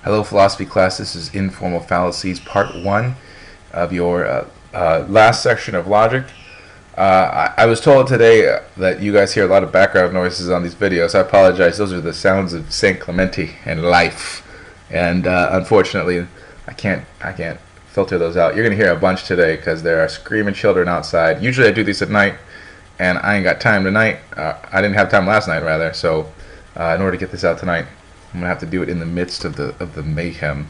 Hello, philosophy class. This is Informal Fallacies, part 1 of your last section of logic. I was told today that you guys hear a lot of background noises on these videos. I apologize. Those are the sounds of San Clemente and life. And unfortunately, I can't filter those out. You're going to hear a bunch today because there are screaming children outside. Usually I do these at night, and I ain't got time tonight. I didn't have time last night, rather. So in order to get this out tonight, I'm gonna have to do it in the midst of the mayhem.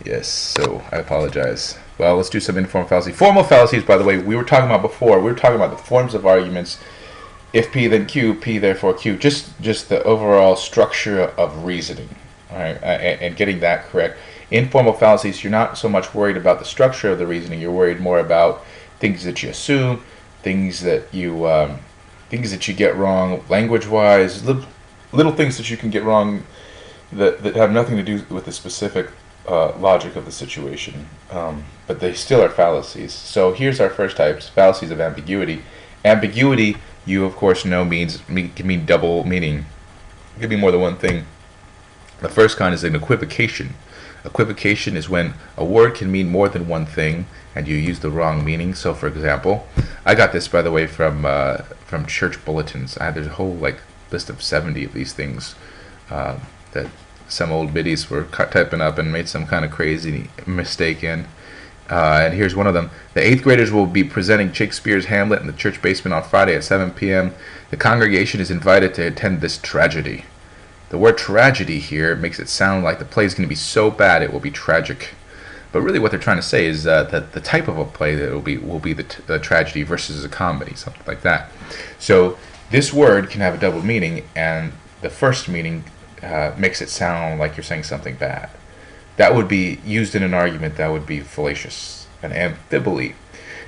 Yes, so I apologize. Well, let's do some informal fallacy. Formal fallacies, by the way, we were talking about before. We were talking about the forms of arguments. If P, then Q. P, therefore Q. Just the overall structure of reasoning, all right, and getting that correct. Informal fallacies, you're not so much worried about the structure of the reasoning. You're worried more about things that you assume, things that you get wrong, language-wise. Little things that you can get wrong that have nothing to do with the specific logic of the situation, but they still are fallacies. So here's our first type: fallacies of ambiguity. Ambiguity, you of course know, can mean double meaning. It could be more than one thing. The first kind is an equivocation. Equivocation is when a word can mean more than one thing and you use the wrong meaning. So for example, I got this, by the way, from church bulletins. There's a whole list of 70 of these things that some old biddies were typing up and made some kind of crazy mistake in. And here's one of them. The 8th graders will be presenting Shakespeare's Hamlet in the church basement on Friday at 7 p.m. The congregation is invited to attend this tragedy. The word tragedy here makes it sound like the play is going to be so bad it will be tragic. But really what they're trying to say is that the type of a play that will be the tragedy versus a comedy, something like that. So this word can have a double meaning, and the first meaning makes it sound like you're saying something bad. That would be used in an argument that would be fallacious. An amphibole.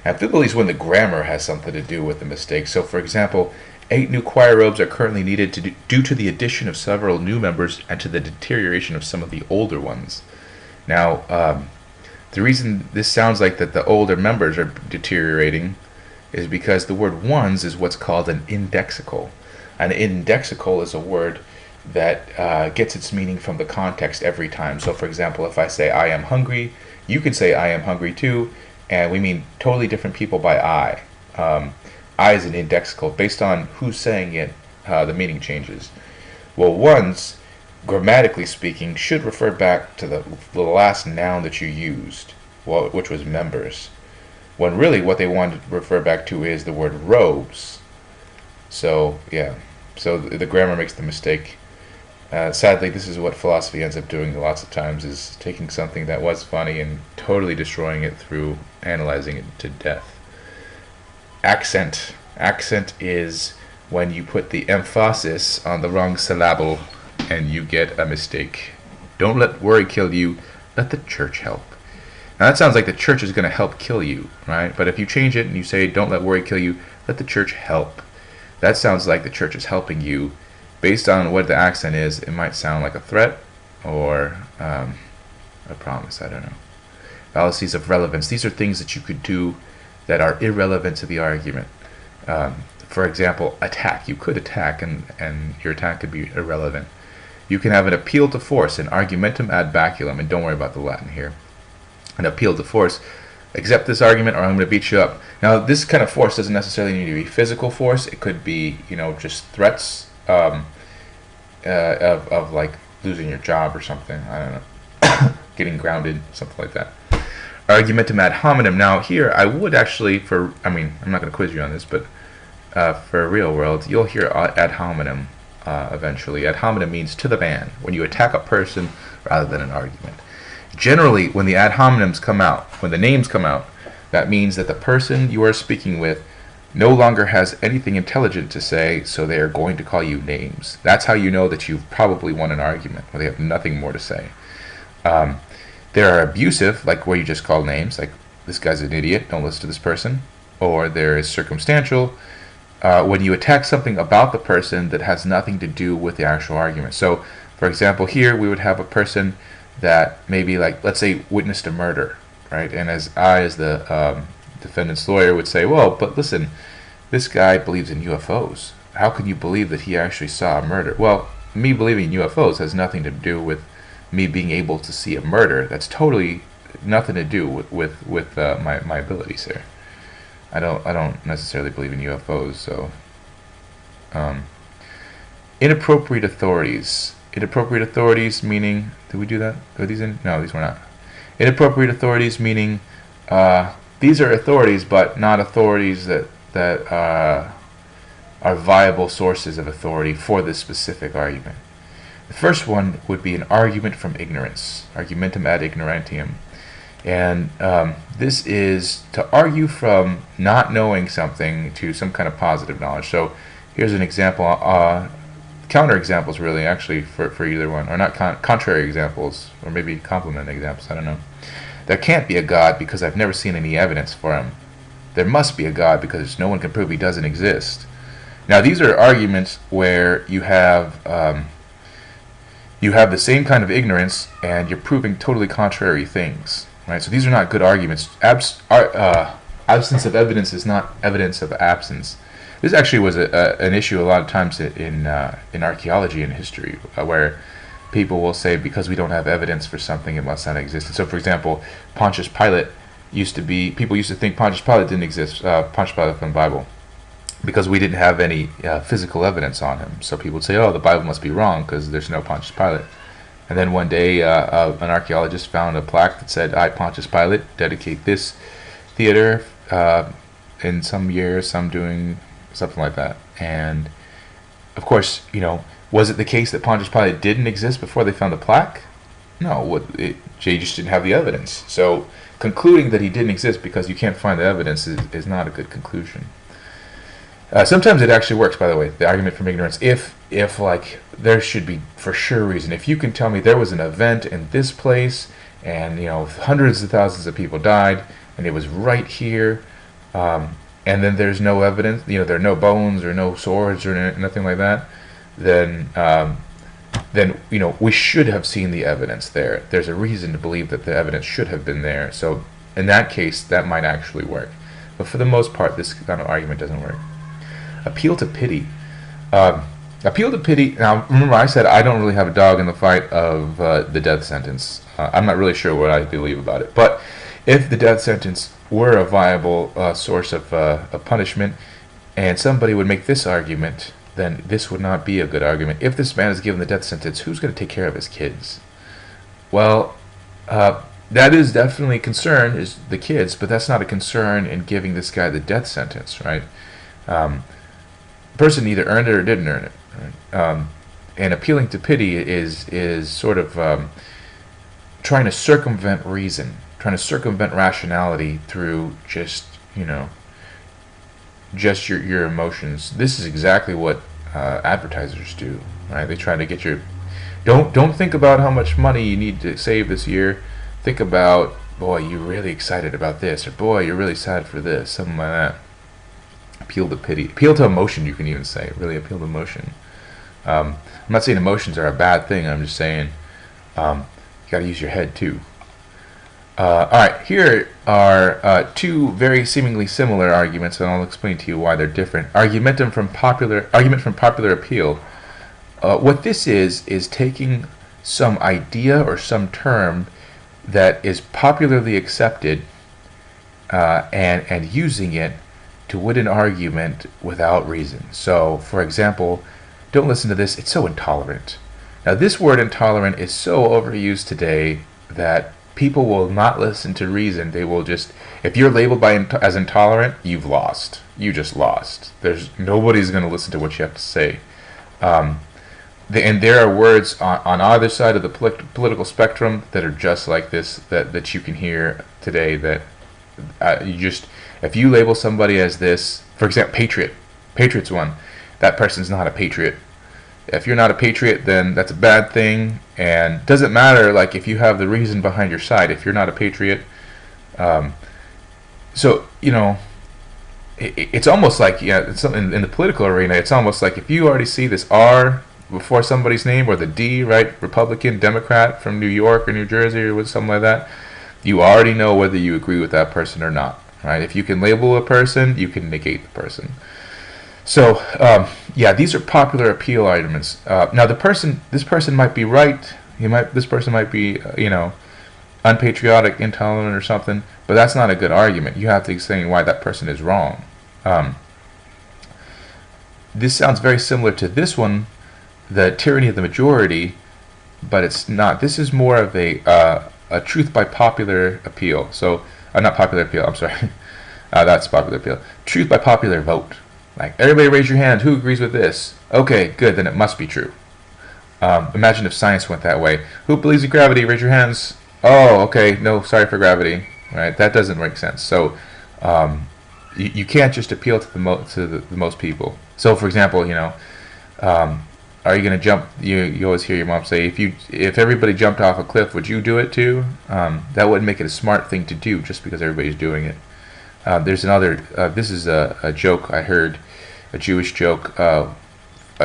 Amphibole is when the grammar has something to do with the mistake. So for example, 8 new choir robes are currently needed due to the addition of several new members and to the deterioration of some of the older ones. Now, the reason this sounds like that the older members are deteriorating is because the word ones is what's called an indexical. An indexical is a word that gets its meaning from the context every time. So for example, if I say I am hungry, you can say I am hungry too, and we mean totally different people by I. I is an indexical. Based on who's saying it, the meaning changes. Well, ones, grammatically speaking, should refer back to the last noun that you used, which was members, when really what they want to refer back to is the word robes. So yeah, so the grammar makes the mistake. Sadly, this is what philosophy ends up doing lots of times, is taking something that was funny and totally destroying it through analyzing it to death. Accent. Accent is when you put the emphasis on the wrong syllable and you get a mistake. Don't let worry kill you, let the church help. Now that sounds like the church is going to help kill you, right? But if you change it and you say, don't let worry kill you, let the church help. That sounds like the church is helping you. Based on what the accent is, it might sound like a threat or a promise, I don't know. Fallacies of relevance. These are things that you could do that are irrelevant to the argument. For example, attack. You could attack and your attack could be irrelevant. You can have an appeal to force, an argumentum ad baculum, and don't worry about the Latin here. An appeal to force. Accept this argument or I'm going to beat you up. Now, this kind of force doesn't necessarily need to be physical force. It could be, just threats of like losing your job or something. I don't know. Getting grounded, something like that. Argumentum ad hominem. Now, here, I would actually, I'm not going to quiz you on this, but for a real world, you'll hear ad hominem eventually. Ad hominem means to the man, when you attack a person rather than an argument. Generally, when the ad hominems come out, when the names come out, that means that the person you are speaking with no longer has anything intelligent to say, so they are going to call you names. That's how you know that you've probably won an argument, where they have nothing more to say. There are abusive, like where you just call names, like this guy's an idiot, don't listen to this person. Or there is circumstantial, when you attack something about the person that has nothing to do with the actual argument. So, for example, here we would have a person that maybe, let's say, witnessed a murder, right? And as the defendant's lawyer would say, well, but listen, this guy believes in UFOs. How can you believe that he actually saw a murder? Well, me believing in UFOs has nothing to do with me being able to see a murder. That's totally nothing to do with my abilities here. I don't necessarily believe in UFOs. So inappropriate authorities. Inappropriate authorities meaning, did we do that? Are these in? No, these were not. Inappropriate authorities meaning these are authorities, but not authorities that are viable sources of authority for this specific argument. The first one would be an argument from ignorance, argumentum ad ignorantium. And this is to argue from not knowing something to some kind of positive knowledge. So here's an example, counter examples really actually for either one, or not contrary examples, or maybe complement examples, I don't know. There can't be a God because I've never seen any evidence for him. There must be a God because no one can prove he doesn't exist. Now these are arguments where you have the same kind of ignorance and you're proving totally contrary things, right? So these are not good arguments. Absence of evidence is not evidence of absence. This actually was an issue a lot of times in archaeology and history, where people will say because we don't have evidence for something it must not exist. So for example, Pontius Pilate people used to think Pontius Pilate didn't exist, Pontius Pilate from the Bible, because we didn't have any physical evidence on him. So people would say, oh, the Bible must be wrong because there's no Pontius Pilate. And then one day an archaeologist found a plaque that said, I, Pontius Pilate, dedicate this theater in some year, some doing something like that. And of course, was it the case that Pontius Pilate didn't exist before they found the plaque? No, they just didn't have the evidence. So concluding that he didn't exist because you can't find the evidence is not a good conclusion. Sometimes it actually works, by the way, the argument from ignorance. If like there should be for sure reason. If you can tell me there was an event in this place and hundreds of thousands of people died and it was right here, and then there's no evidence, there are no bones or no swords or nothing like that, then we should have seen the evidence there. There's a reason to believe that the evidence should have been there. So in that case, that might actually work. But for the most part, this kind of argument doesn't work. Appeal to pity. Appeal to pity. Now, remember I said I don't really have a dog in the fight of the death sentence. I'm not really sure what I believe about it. But if the death sentence were a viable source of punishment, and somebody would make this argument, then this would not be a good argument. If this man is given the death sentence, who's going to take care of his kids? Well, that is definitely a concern, is the kids, but that's not a concern in giving this guy the death sentence, right? Person either earned it or didn't earn it, right? And appealing to pity is sort of trying to circumvent reason, trying to circumvent rationality through just your emotions. This is exactly what advertisers do, right? They try to get your don't think about how much money you need to save this year. Think about, boy, you're really excited about this, or boy, you're really sad for this, something like that. Appeal to pity, appeal to emotion. You can even say really appeal to emotion. I'm not saying emotions are a bad thing. I'm just saying you got to use your head too. All right, here are two very seemingly similar arguments, and I'll explain to you why they're different. Argument from popular appeal. What this is taking some idea or some term that is popularly accepted and using it to win an argument without reason. So, for example, don't listen to this, it's so intolerant. Now, this word intolerant is so overused today that people will not listen to reason. They will just, if you're labeled as intolerant, you've lost. You just lost. Nobody's going to listen to what you have to say. And there are words on either side of the political spectrum that are just like this, that you can hear today, that if you label somebody as this, for example, patriot's one, that person's not a patriot. If you're not a patriot, then that's a bad thing, and doesn't matter like if you have the reason behind your side. If you're not a patriot, so it's almost like it's something in the political arena. It's almost like if you already see this R before somebody's name, or the D, right? Republican, Democrat from New York or New Jersey or something like that, you already know whether you agree with that person or not, right? If you can label a person, you can negate the person. So, these are popular appeal arguments. Now, this person might be right. This person might be, unpatriotic, intolerant, or something, but that's not a good argument. You have to explain why that person is wrong. This sounds very similar to this one, the tyranny of the majority, but it's not. This is more of a truth by popular appeal. So, not popular appeal, I'm sorry. That's popular appeal. Truth by popular vote. Like, everybody raise your hand. Who agrees with this? Okay, good, then it must be true. Imagine if science went that way. Who believes in gravity? Raise your hands. Oh, okay, no, sorry for gravity. Right? That doesn't make sense. So, you can't just appeal to the most people. So, for example, are you going to jump? You always hear your mom say, if everybody jumped off a cliff, would you do it too? That wouldn't make it a smart thing to do just because everybody's doing it. There's another. This is a joke I heard, a Jewish joke.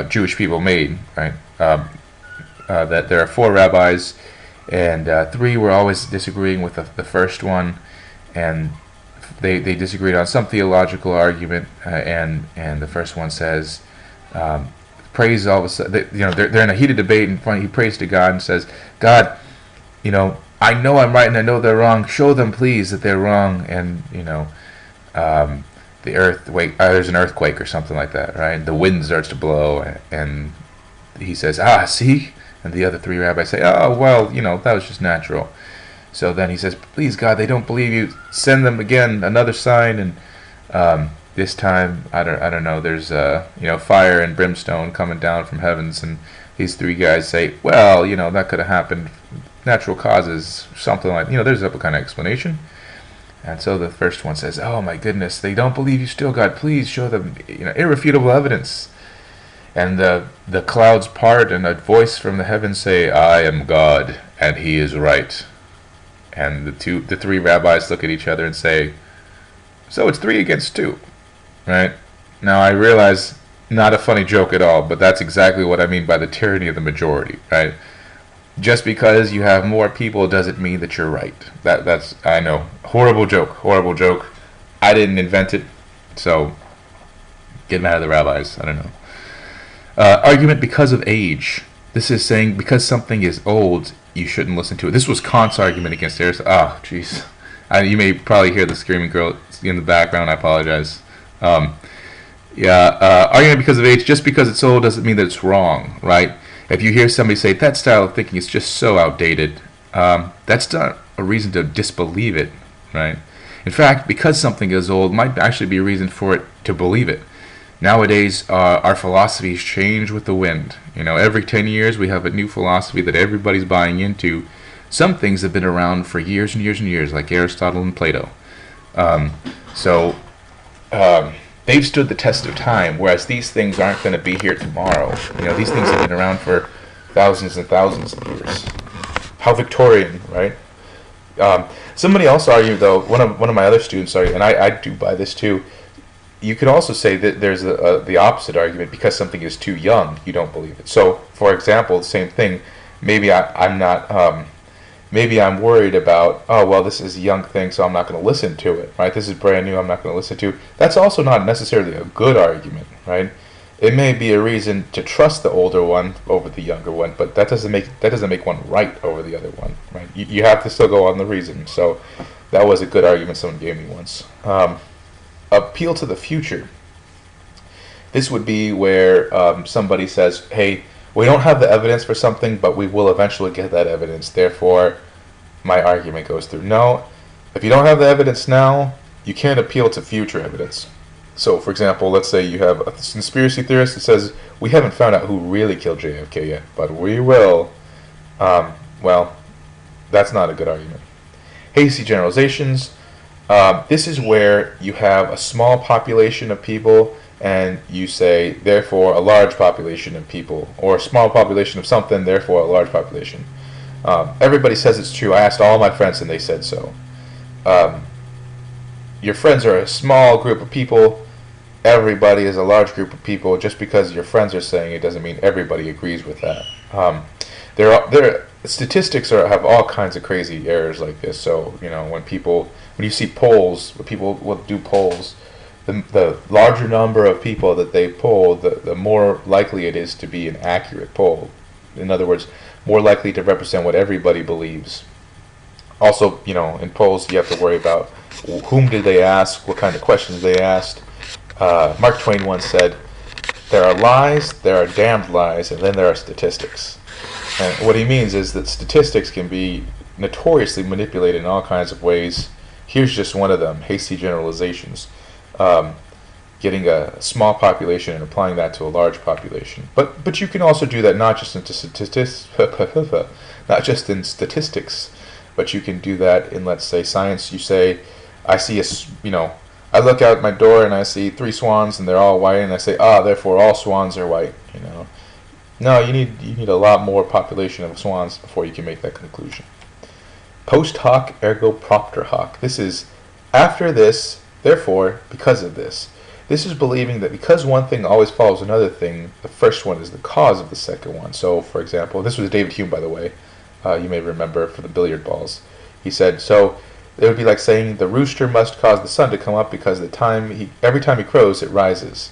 Jewish people made, right? That there are 4 rabbis, and 3 were always disagreeing with the first one, and they disagreed on some theological argument, and the first one says, praise all of a sudden, they're in a heated debate, and he prays to God and says, God, I know I'm right and I know they're wrong. Show them, please, that they're wrong. And the earth, there's an earthquake or something like that, right? The wind starts to blow, and he says, see? And the other 3 rabbis say, oh, well, that was just natural. So then he says, please, God, they don't believe you. Send them again, another sign. And this time, I don't know, there's fire and brimstone coming down from heavens. And these 3 guys say, well, that could have happened. Natural causes, something like, there's a kind of explanation. And so the first one says, oh my goodness, they don't believe you still, God. Please show them irrefutable evidence. And the clouds part, and a voice from the heavens say, I am God, and he is right. And the 3 rabbis look at each other and say, so it's 3 against 2, right? Now I realize, not a funny joke at all, but that's exactly what I mean by the tyranny of the majority, right? Just because you have more people doesn't mean that you're right. That's, I know, horrible joke. I didn't invent it, so get mad at the rabbis. I don't know. Argument because of age. This is saying because something is old, you shouldn't listen to it. This was Kant's argument against Aristotle. Oh, jeez. You may probably hear the screaming girl in the background. I apologize. Argument because of age. Just because it's old doesn't mean that it's wrong, right? If you hear somebody say that style of thinking is just so outdated, that's not a reason to disbelieve it, right? In fact, because something is old might actually be a reason for it to believe it. Nowadays, our philosophies change with the wind. Every 10 years we have a new philosophy that everybody's buying into. Some things have been around for years and years and years, like Aristotle and Plato. They've stood the test of time, whereas these things aren't going to be here tomorrow. These things have been around for thousands and thousands of years. How Victorian, right? Somebody else argued, though, one of my other students argued, and I do buy this too, you could also say that there's the opposite argument. Because something is too young, you don't believe it. So, for example, the same thing, maybe I'm not... Maybe I'm worried about, oh, well, this is a young thing, so I'm not going to listen to it, right? This is brand new, I'm not going to listen to it. That's also not necessarily a good argument, right? It may be a reason to trust the older one over the younger one, but that doesn't make one right over the other one, right? You have to still go on the reason. So that was a good argument someone gave me once. Appeal to the future. This would be where somebody says, hey, we don't have the evidence for something, but we will eventually get that evidence. Therefore, my argument goes through. No, if you don't have the evidence now, you can't appeal to future evidence. So, for example, let's say you have a conspiracy theorist that says, we haven't found out who really killed JFK yet, but we will. Well, that's not a good argument. Hasty generalizations. This is where you have a small population of people and you say, therefore, a large population of people, or a small population of something, therefore, a large population. Everybody says it's true. I asked all my friends, and they said so. Your friends are a small group of people. Everybody is a large group of people. Just because your friends are saying it doesn't mean everybody agrees with that. Statistics have all kinds of crazy errors like this. So, when you see polls, when people will do polls, the larger number of people that they poll, the more likely it is to be an accurate poll. In other words, more likely to represent what everybody believes. Also, in polls, you have to worry about whom did they ask, what kind of questions they asked. Mark Twain once said, "There are lies, there are damned lies, and then there are statistics." And what he means is that statistics can be notoriously manipulated in all kinds of ways. Here's just one of them: hasty generalizations. Getting a small population and applying that to a large population. But you can also do that not just in statistics, but you can do that in, let's say, science. You say, I see I look out my door and I see 3 swans and they're all white, and I say, therefore all swans are white. No, you need a lot more population of swans before you can make that conclusion. Post hoc ergo propter hoc. This is after this, therefore because of this. This is believing that because one thing always follows another thing, the first one is the cause of the second one. So, for example, this was David Hume, by the way. You may remember, for the billiard balls. He said, so it would be like saying the rooster must cause the sun to come up because every time he crows, it rises.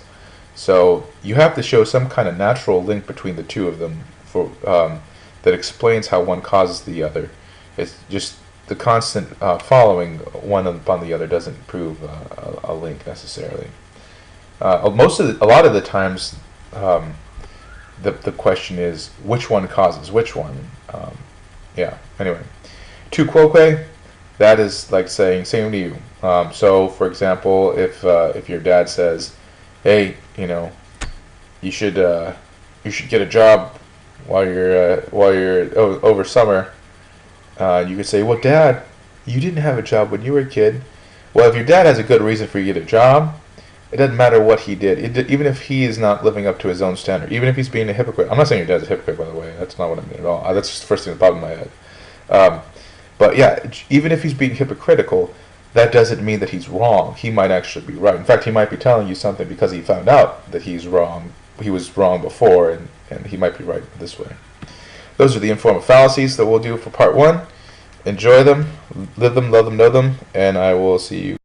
So you have to show some kind of natural link between the two of them that explains how one causes the other. It's just the constant following one upon the other doesn't prove a link necessarily. A lot of the times, the question is which one causes which one. Anyway, tu quoque, that is like saying same to you. So, for example, if your dad says, "Hey, you should get a job while you're over summer," you could say, "Well, Dad, you didn't have a job when you were a kid." Well, if your dad has a good reason for you to get a job, it doesn't matter what he did. Even if he is not living up to his own standard, even if he's being a hypocrite. I'm not saying your dad's a hypocrite, by the way. That's not what I mean at all. That's just the first thing that popped in my head. But yeah, even if he's being hypocritical, that doesn't mean that he's wrong. He might actually be right. In fact, he might be telling you something because he found out that he's wrong. He was wrong before, and he might be right this way. Those are the informal fallacies that we'll do for part 1. Enjoy them, live them, love them, know them, and I will see you.